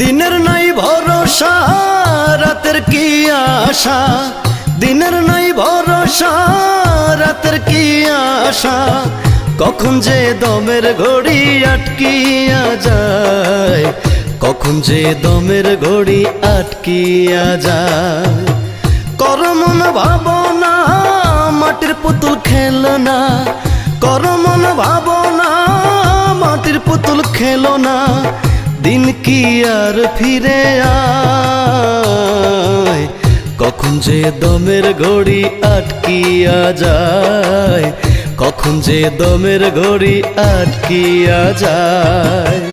দিনের নাই ভরসা রাতের কি আশা, দিনের নাই ভরসা রাতের কি আশা, কখন যে দমের ঘড়ি আটকিয়া যায়, কখন যে দমের ঘড়ি আটকিয়া যায়। করমন ভাবনা মাটির পুতুল খেলনা, করমন ভাবনা মাটির পুতুল খেলনা, দিন কি আর ফিরে আয়, কখন যে দমের ঘড়ি আটকিয়া যায়, কখন যে দমের ঘড়ি আটকিয়া যায়।